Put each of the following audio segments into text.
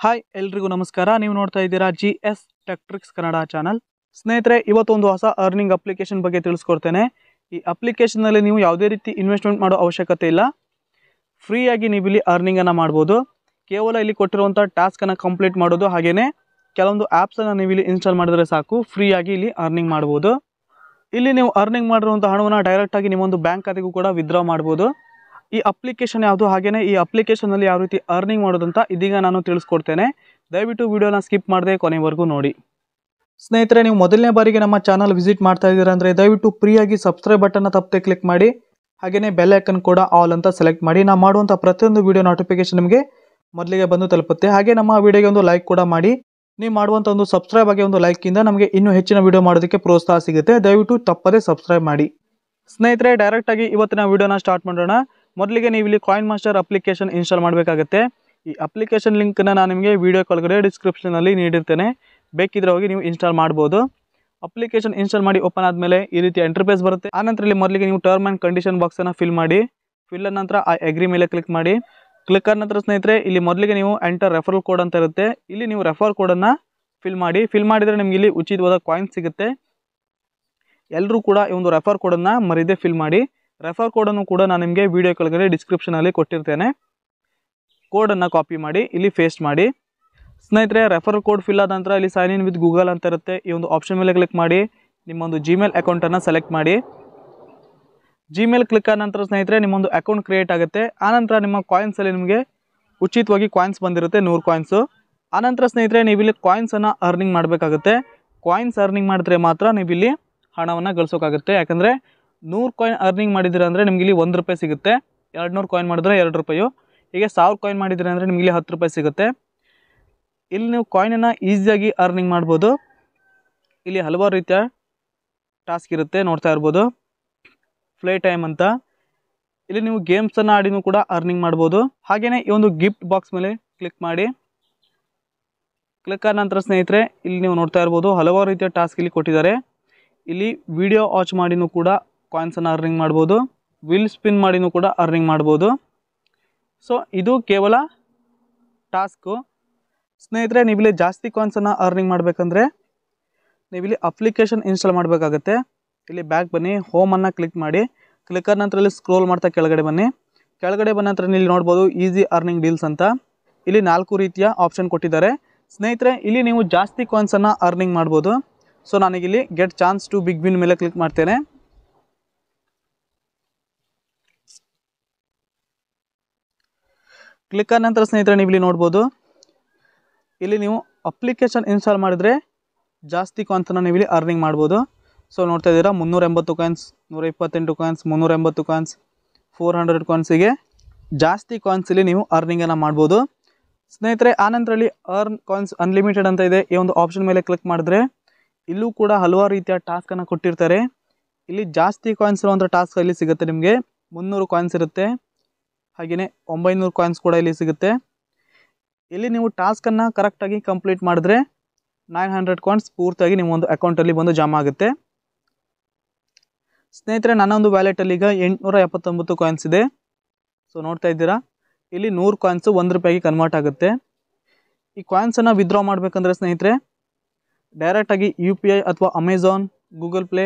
Hi ಎಲ್ರಿಗೂ ನಮಸ್ಕಾರ. ನೀವು ನೋಡ್ತಾ ಇದ್ದೀರಾ GS Tech Tricks Kannada channel. ಸ್ನೇಹಿತರೆ, ಇವತ್ತೊಂದು ಹೊಸ ಅರ್ನಿಂಗ್ ಅಪ್ಲಿಕೇಶನ್ ಬಗ್ಗೆ ತಿಳಿಸ್ಕೊಡ್ತೇನೆ. ಈ ಅಪ್ಲಿಕೇಶನ್ನಲ್ಲಿ ನೀವು ಯಾವುದೇ ರೀತಿ ಇನ್ವೆಸ್ಟ್ಮೆಂಟ್ ಮಾಡೋ ಅವಶ್ಯಕತೆ ಇಲ್ಲ. ಫ್ರೀಯಾಗಿ ನೀವು ಇಲ್ಲಿ ಅರ್ನಿಂಗನ್ನು ಮಾಡ್ಬೋದು. ಕೇವಲ ಇಲ್ಲಿ ಕೊಟ್ಟಿರುವಂಥ ಟಾಸ್ಕನ್ನು ಕಂಪ್ಲೀಟ್ ಮಾಡೋದು, ಹಾಗೆಯೇ ಕೆಲವೊಂದು ಆ್ಯಪ್ಸನ್ನು ನೀವು ಇಲ್ಲಿ ಇನ್ಸ್ಟಾಲ್ ಮಾಡಿದ್ರೆ ಸಾಕು, ಫ್ರೀಯಾಗಿ ಇಲ್ಲಿ ಅರ್ನಿಂಗ್ ಮಾಡ್ಬೋದು. ಇಲ್ಲಿ ನೀವು ಅರ್ನಿಂಗ್ ಮಾಡಿರುವಂಥ ಹಣವನ್ನು ಡೈರೆಕ್ಟಾಗಿ ನಿಮ್ಮೊಂದು ಬ್ಯಾಂಕ್ ಖಾತೆಗೂ ಕೂಡ ವಿತ್ಡ್ರಾ ಮಾಡ್ಬೋದು. ಈ ಅಪ್ಲಿಕೇಶನ್ ಯಾವುದು, ಹಾಗೆಯೇ ಈ ಅಪ್ಲಿಕೇಶನ್ನಲ್ಲಿ ಯಾವ ರೀತಿ ಅರ್ನಿಂಗ್ ಮಾಡೋದಂತ ಇದೀಗ ನಾನು ತಿಳಿಸ್ಕೊಡ್ತೇನೆ. ದಯವಿಟ್ಟು ವಿಡಿಯೋನ ಸ್ಕಿಪ್ ಮಾಡದೆ ಕೊನೆವರೆಗೂ ನೋಡಿ. ಸ್ನೇಹಿತರೆ, ನೀವು ಮೊದಲನೇ ಬಾರಿಗೆ ನಮ್ಮ ಚಾನಲ್ ವಿಸಿಟ್ ಮಾಡ್ತಾ ಇದ್ದೀರಾ ಅಂದರೆ ದಯವಿಟ್ಟು ಫ್ರೀಯಾಗಿ ಸಬ್ಸ್ಕ್ರೈಬ್ ಬಟನ್ನ ತಪ್ಪದೆ ಕ್ಲಿಕ್ ಮಾಡಿ, ಹಾಗೆಯೇ ಬೆಲ್ ಐಕನ್ ಕೂಡ ಆಲ್ ಅಂತ ಸೆಲೆಕ್ಟ್ ಮಾಡಿ. ನಾವು ಮಾಡುವಂಥ ಪ್ರತಿಯೊಂದು ವಿಡಿಯೋ ನೋಟಿಫಿಕೇಶನ್ ನಿಮಗೆ ಮೊದಲಿಗೆ ಬಂದು ತಲುಪುತ್ತೆ. ಹಾಗೆ ನಮ್ಮ ವಿಡಿಯೋಗೆ ಒಂದು ಲೈಕ್ ಕೂಡ ಮಾಡಿ. ನೀವು ಮಾಡುವಂಥ ಒಂದು ಸಬ್ಸ್ಕ್ರೈಬ್ ಆಗಿ ಒಂದು ಲೈಕಿಂದ ನಮಗೆ ಇನ್ನೂ ಹೆಚ್ಚಿನ ವಿಡಿಯೋ ಮಾಡೋದಕ್ಕೆ ಪ್ರೋತ್ಸಾಹ ಸಿಗುತ್ತೆ. ದಯವಿಟ್ಟು ತಪ್ಪದೆ ಸಬ್ಸ್ಕ್ರೈಬ್ ಮಾಡಿ. ಸ್ನೇಹಿತರೆ, ಡೈರೆಕ್ಟಾಗಿ ಇವತ್ತಿನ ವಿಡಿಯೋನ ಸ್ಟಾರ್ಟ್ ಮಾಡೋಣ. ಮೊದಲಿಗೆ ನೀವು ಇಲ್ಲಿ ಕಾಯಿನ್ ಮಾಸ್ಟರ್ ಅಪ್ಲಿಕೇಶನ್ ಇನ್ಸ್ಟಾಲ್ ಮಾಡಬೇಕಾಗುತ್ತೆ. ಈ ಅಪ್ಲಿಕೇಶನ್ ಲಿಂಕನ್ನು ನಾನು ನಿಮಗೆ ವಿಡಿಯೋ ಕೆಳಗಡೆ ಡಿಸ್ಕ್ರಿಪ್ಷನಲ್ಲಿ ನೀಡಿರ್ತೇನೆ, ಬೇಕಿದ್ರೆ ಹೋಗಿ ನೀವು ಇನ್ಸ್ಟಾಲ್ ಮಾಡ್ಬೋದು. ಅಪ್ಲಿಕೇಶನ್ ಇನ್ಸ್ಟಾಲ್ ಮಾಡಿ ಓಪನ್ ಆದಮೇಲೆ ಈ ರೀತಿ ಇಂಟರ್ಫೇಸ್ ಬರುತ್ತೆ. ಆನಂತರ ಇಲ್ಲಿ ಮೊದಲಿಗೆ ನೀವು ಟರ್ಮ್ ಆ್ಯಂಡ್ ಕಂಡೀಷನ್ ಬಾಕ್ಸನ್ನು ಫಿಲ್ ಮಾಡಿ. ಫಿಲ್ ಆದ ನಂತರ ಆ ಅಗ್ರಿ ಮೇಲೆ ಕ್ಲಿಕ್ ಮಾಡಿ. ಕ್ಲಿಕ್ ಆದ ನಂತರ ಸ್ನೇಹಿತರೆ, ಇಲ್ಲಿ ಮೊದಲಿಗೆ ನೀವು ಎಂಟರ್ ರೆಫರಲ್ ಕೋಡ್ ಅಂತ ಇರುತ್ತೆ. ಇಲ್ಲಿ ನೀವು ರೆಫರ್ ಕೋಡನ್ನು ಫಿಲ್ ಮಾಡಿ. ಫಿಲ್ ಮಾಡಿದರೆ ನಿಮಗೆ ಇಲ್ಲಿ ಉಚಿತವಾದ ಕಾಯಿನ್ ಸಿಗುತ್ತೆ. ಎಲ್ಲರೂ ಕೂಡ ಈ ಒಂದು ರೆಫರ್ ಕೋಡನ್ನು ಮರೀದೆ ಫಿಲ್ ಮಾಡಿ. ರೆಫರ್ ಕೋಡನ್ನು ಕೂಡ ನಾನು ನಿಮಗೆ ವಿಡಿಯೋ ಕೆಳಗಡೆ ಡಿಸ್ಕ್ರಿಪ್ಷನಲ್ಲಿ ಕೊಟ್ಟಿರ್ತೇನೆ. ಕೋಡನ್ನು ಕಾಪಿ ಮಾಡಿ ಇಲ್ಲಿ ಪೇಸ್ಟ್ ಮಾಡಿ. ಸ್ನೇಹಿತರೆ, ರೆಫರ್ ಕೋಡ್ ಫಿಲ್ ಆದ ನಂತರ ಇಲ್ಲಿ ಸೈನ್ ಇನ್ ವಿತ್ ಗೂಗಲ್ ಅಂತ ಇರುತ್ತೆ. ಈ ಒಂದು ಆಪ್ಷನ್ ಮೇಲೆ ಕ್ಲಿಕ್ ಮಾಡಿ. ನಿಮ್ಮೊಂದು ಜಿಮೇಲ್ ಅಕೌಂಟನ್ನು ಸೆಲೆಕ್ಟ್ ಮಾಡಿ. ಜಿಮೇಲ್ ಕ್ಲಿಕ್ ಆದ ನಂತರ ಸ್ನೇಹಿತರೆ, ನಿಮ್ಮೊಂದು ಅಕೌಂಟ್ ಕ್ರಿಯೇಟ್ ಆಗುತ್ತೆ. ಆನಂತರ ನಿಮ್ಮ ಕಾಯಿನ್ಸಲ್ಲಿ ನಿಮಗೆ ಉಚಿತವಾಗಿ ಕಾಯಿನ್ಸ್ ಬಂದಿರುತ್ತೆ, 100 ಕಾಯಿನ್ಸು. ಆನಂತರ ಸ್ನೇಹಿತರೆ, ನೀವು ಇಲ್ಲಿ ಕಾಯಿನ್ಸನ್ನು ಅರ್ನಿಂಗ್ ಮಾಡಬೇಕಾಗುತ್ತೆ. ಕಾಯಿನ್ಸ್ ಅರ್ನಿಂಗ್ ಮಾಡಿದ್ರೆ ಮಾತ್ರ ನೀವು ಇಲ್ಲಿ ಹಣವನ್ನು ಗಳಿಸೋಕ್ಕಾಗುತ್ತೆ. ಯಾಕಂದರೆ 100 ಕಾಯಿನ್ ಅರ್ನಿಂಗ್ ಮಾಡಿದ್ದೀರ ಅಂದರೆ ನಿಮಗೆ ಇಲ್ಲಿ 1 ರೂಪಾಯಿ ಸಿಗುತ್ತೆ. 200 ಕಾಯಿನ್ ಮಾಡಿದ್ರೆ 2 ರೂಪಾಯಿ. ಹೀಗೆ 1000 ಕಾಯಿನ್ ಮಾಡಿದ್ದೀರ ಅಂದರೆ ನಿಮಗೆ ಇಲ್ಲಿ 10 ರೂಪಾಯಿ ಸಿಗುತ್ತೆ. ಇಲ್ಲಿ ನೀವು ಕಾಯಿನನ್ನು ಈಸಿಯಾಗಿ ಅರ್ನಿಂಗ್ ಮಾಡ್ಬೋದು. ಇಲ್ಲಿ ಹಲವಾರು ರೀತಿಯ ಟಾಸ್ಕ್ ಇರುತ್ತೆ, ನೋಡ್ತಾ ಇರ್ಬೋದು. ಪ್ಲೇ ಟೈಮ್ ಅಂತ ಇಲ್ಲಿ ನೀವು ಗೇಮ್ಸನ್ನು ಆಡಿನೂ ಕೂಡ ಅರ್ನಿಂಗ್ ಮಾಡ್ಬೋದು. ಹಾಗೆಯೇ ಈ ಒಂದು ಗಿಫ್ಟ್ ಬಾಕ್ಸ್ ಮೇಲೆ ಕ್ಲಿಕ್ ಮಾಡಿ. ಕ್ಲಿಕ್ ಆದ ನಂತರ ಸ್ನೇಹಿತರೆ, ಇಲ್ಲಿ ನೀವು ನೋಡ್ತಾ ಇರ್ಬೋದು ಹಲವಾರು ರೀತಿಯ ಟಾಸ್ಕ್ ಇಲ್ಲಿ ಕೊಟ್ಟಿದ್ದಾರೆ. ಇಲ್ಲಿ ವಿಡಿಯೋ ವಾಚ್ ಮಾಡಿನೂ ಕೂಡ ಕಾಯಿನ್ಸನ್ನು ಅರ್ನಿಂಗ್ ಮಾಡ್ಬೋದು. ವಿಲ್ ಸ್ಪಿನ್ ಮಾಡಿನೂ ಕೂಡ ಅರ್ನಿಂಗ್ ಮಾಡ್ಬೋದು. ಸೊ ಇದು ಕೇವಲ ಟಾಸ್ಕು. ಸ್ನೇಹಿತರೆ, ನೀವಿಲ್ಲಿ ಜಾಸ್ತಿ ಕಾಯಿನ್ಸನ್ನು ಅರ್ನಿಂಗ್ ಮಾಡಬೇಕಂದ್ರೆ ನೀವಿಲ್ಲಿ ಅಪ್ಲಿಕೇಶನ್ ಇನ್ಸ್ಟಾಲ್ ಮಾಡಬೇಕಾಗತ್ತೆ. ಇಲ್ಲಿ ಬ್ಯಾಕ್ ಬನ್ನಿ, ಹೋಮನ್ನು ಕ್ಲಿಕ್ ಮಾಡಿ. ಕ್ಲಿಕ್ ಆದ ನಂತರ ಇಲ್ಲಿ ಸ್ಕ್ರೋಲ್ ಮಾಡ್ತಾ ಕೆಳಗಡೆ ಬನ್ನಿ. ಕೆಳಗಡೆ ಬಂದ ನಂತರ ಇಲ್ಲಿ ನೋಡ್ಬೋದು ಈಸಿ ಅರ್ನಿಂಗ್ ಡೀಲ್ಸ್ ಅಂತ. ಇಲ್ಲಿ 4 ರೀತಿಯ ಆಪ್ಷನ್ ಕೊಟ್ಟಿದ್ದಾರೆ. ಸ್ನೇಹಿತರೆ, ಇಲ್ಲಿ ನೀವು ಜಾಸ್ತಿ ಕಾಯಿನ್ಸನ್ನು ಅರ್ನಿಂಗ್ ಮಾಡ್ಬೋದು. ಸೊ ನನಗಿಲ್ಲಿ get chance to big win ಮೇಲೆ ಕ್ಲಿಕ್ ಮಾಡ್ತೇನೆ. ಕ್ಲಿಕ್ ಆದ ನಂತರ ಸ್ನೇಹಿತರೆ, ನೀವು ಇಲ್ಲಿ ನೋಡ್ಬೋದು ಇಲ್ಲಿ ನೀವು ಅಪ್ಲಿಕೇಶನ್ ಇನ್ಸ್ಟಾಲ್ ಮಾಡಿದರೆ ಜಾಸ್ತಿ ಕಾಯಿನ್ಸನ್ನು ನೀವು ಇಲ್ಲಿ ಅರ್ನಿಂಗ್ ಮಾಡ್ಬೋದು. ಸೊ ನೋಡ್ತಾ ಇದ್ದೀರಾ 380 ಕಾಯಿನ್ಸ್, 128 ಕಾಯಿನ್ಸ್, 380 ಕಾಯಿನ್ಸ್, 400 ಕಾಯಿನ್ಸಿಗೆ ಜಾಸ್ತಿ ಕಾಯಿನ್ಸಲ್ಲಿ ನೀವು ಅರ್ನಿಂಗನ್ನು ಮಾಡ್ಬೋದು. ಸ್ನೇಹಿತರೆ, ಆನಂತರಲ್ಲಿ ಅರ್ನ್ ಕಾಯಿನ್ಸ್ ಅನ್ಲಿಮಿಟೆಡ್ ಅಂತ ಇದೆ. ಈ ಒಂದು ಆಪ್ಷನ್ ಮೇಲೆ ಕ್ಲಿಕ್ ಮಾಡಿದ್ರೆ ಇಲ್ಲೂ ಕೂಡ ಹಲವಾರು ರೀತಿಯ ಟಾಸ್ಕನ್ನು ಕೊಟ್ಟಿರ್ತಾರೆ. ಇಲ್ಲಿ ಜಾಸ್ತಿ ಕಾಯಿನ್ಸ್ ಇರುವಂಥ ಟಾಸ್ಕ್ ಇಲ್ಲಿ ಸಿಗುತ್ತೆ. ನಿಮಗೆ 300 ಕಾಯಿನ್ಸ್ ಇರುತ್ತೆ, ಹಾಗೆಯೇ 900 ಕಾಯಿನ್ಸ್ ಕೂಡ ಇಲ್ಲಿ ಸಿಗುತ್ತೆ. ಇಲ್ಲಿ ನೀವು ಟಾಸ್ಕನ್ನು ಕರೆಕ್ಟಾಗಿ ಕಂಪ್ಲೀಟ್ ಮಾಡಿದ್ರೆ 900 ಕಾಯಿನ್ಸ್ ಪೂರ್ತಿಯಾಗಿ ನಿಮ್ಮ ಒಂದು ಅಕೌಂಟಲ್ಲಿ ಬಂದು ಜಮಾ ಆಗುತ್ತೆ. ಸ್ನೇಹಿತರೆ, ನನ್ನೊಂದು ವ್ಯಾಲೆಟಲ್ಲಿ ಈಗ 879 ಕಾಯಿನ್ಸ್ ಇದೆ. ಸೊ ನೋಡ್ತಾ ಇದ್ದೀರಾ, ಇಲ್ಲಿ 100 ಕಾಯಿನ್ಸು 1 ರೂಪಾಯಿಗೆ ಕನ್ವರ್ಟ್ ಆಗುತ್ತೆ. ಈ ಕಾಯಿನ್ಸನ್ನು ವಿತ್ಡ್ರಾ ಮಾಡಬೇಕಂದ್ರೆ ಸ್ನೇಹಿತರೆ, ಡೈರೆಕ್ಟಾಗಿ UPI ಅಥವಾ ಅಮೆಝಾನ್, ಗೂಗಲ್ ಪ್ಲೇ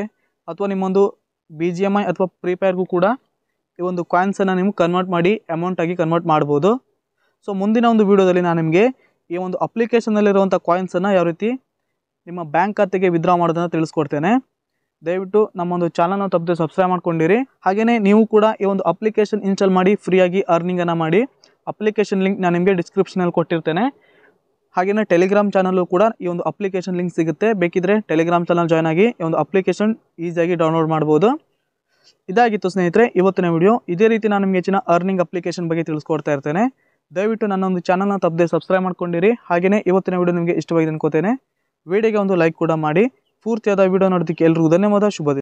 ಅಥವಾ ನಿಮ್ಮೊಂದು BGMI ಅಥವಾ ಪ್ರೀಪೇರ್ಗೂ ಕೂಡ ಈ ಒಂದು ಕಾಯಿನ್ಸನ್ನು ನೀವು ಕನ್ವರ್ಟ್ ಮಾಡಿ ಅಮೌಂಟಾಗಿ ಕನ್ವರ್ಟ್ ಮಾಡ್ಬೋದು. ಸೊ ಮುಂದಿನ ಒಂದು ವಿಡಿಯೋದಲ್ಲಿ ನಾನು ನಿಮಗೆ ಈ ಒಂದು ಅಪ್ಲಿಕೇಶನ್ನಲ್ಲಿರುವಂಥ ಕಾಯಿನ್ಸನ್ನು ಯಾವ ರೀತಿ ನಿಮ್ಮ ಬ್ಯಾಂಕ್ ಖಾತೆಗೆ ವಿತ್ಡ್ರಾ ಮಾಡೋದನ್ನು ತಿಳಿಸ್ಕೊಡ್ತೇನೆ. ದಯವಿಟ್ಟು ನಮ್ಮೊಂದು ಚಾನಲ್ನ ತಪ್ಪದೆ ಸಬ್ಸ್ಕ್ರೈಬ್ ಮಾಡ್ಕೊಂಡಿರಿ. ಹಾಗೆಯೇ ನೀವು ಕೂಡ ಈ ಒಂದು ಅಪ್ಲಿಕೇಶನ್ ಇನ್ಸ್ಟಾಲ್ ಮಾಡಿ ಫ್ರೀಯಾಗಿ ಅರ್ನಿಂಗನ್ನು ಮಾಡಿ. ಅಪ್ಲಿಕೇಶನ್ ಲಿಂಕ್ ನಾನು ನಿಮಗೆ ಡಿಸ್ಕ್ರಿಪ್ಷನಲ್ಲಿ ಕೊಟ್ಟಿರ್ತೇನೆ. ಹಾಗೆಯೇ ಟೆಲಿಗ್ರಾಮ್ ಚಾನಲ್ಲು ಕೂಡ ಈ ಒಂದು ಅಪ್ಲಿಕೇಶನ್ ಲಿಂಕ್ ಸಿಗುತ್ತೆ. ಬೇಕಿದ್ದರೆ ಟೆಲಿಗ್ರಾಮ್ ಚಾನಲ್ ಜಾಯ್ನ್ ಆಗಿ ಈ ಒಂದು ಅಪ್ಲಿಕೇಶನ್ ಈಸಿಯಾಗಿ ಡೌನ್ಲೋಡ್ ಮಾಡ್ಬೋದು. ಇದಾಗಿತ್ತು ಸ್ನೇಹಿತರೆ ಇವತ್ತಿನ ವಿಡಿಯೋ. ಇದೇ ರೀತಿ ನಾನು ನಿಮಗೆ ಹೆಚ್ಚಿನ ಅರ್ನಿಂಗ್ ಅಪ್ಲಿಕೇಶನ್ ಬಗ್ಗೆ ತಿಳಿಸ್ಕೊಡ್ತಾ ಇರ್ತೇನೆ. ದಯವಿಟ್ಟು ನನ್ನೊಂದು ಚಾನಲ್ನ ತಪ್ಪದೆ ಸಬ್ಸ್ಕ್ರೈಬ್ ಮಾಡ್ಕೊಂಡಿರಿ. ಹಾಗೆಯೇ ಇವತ್ತಿನ ವಿಡಿಯೋ ನಿಮಗೆ ಇಷ್ಟವಾಗಿದೆ ಅನ್ಕೋತೇನೆ. ವಿಡಿಯೋಗೆ ಒಂದು ಲೈಕ್ ಕೂಡ ಮಾಡಿ. ಪೂರ್ತಿಯಾದ ವಿಡಿಯೋ ನೋಡೋದಕ್ಕೆ ಎಲ್ರಿಗೂ ಧನ್ಯವಾದ. ಶುಭ ದಿನ.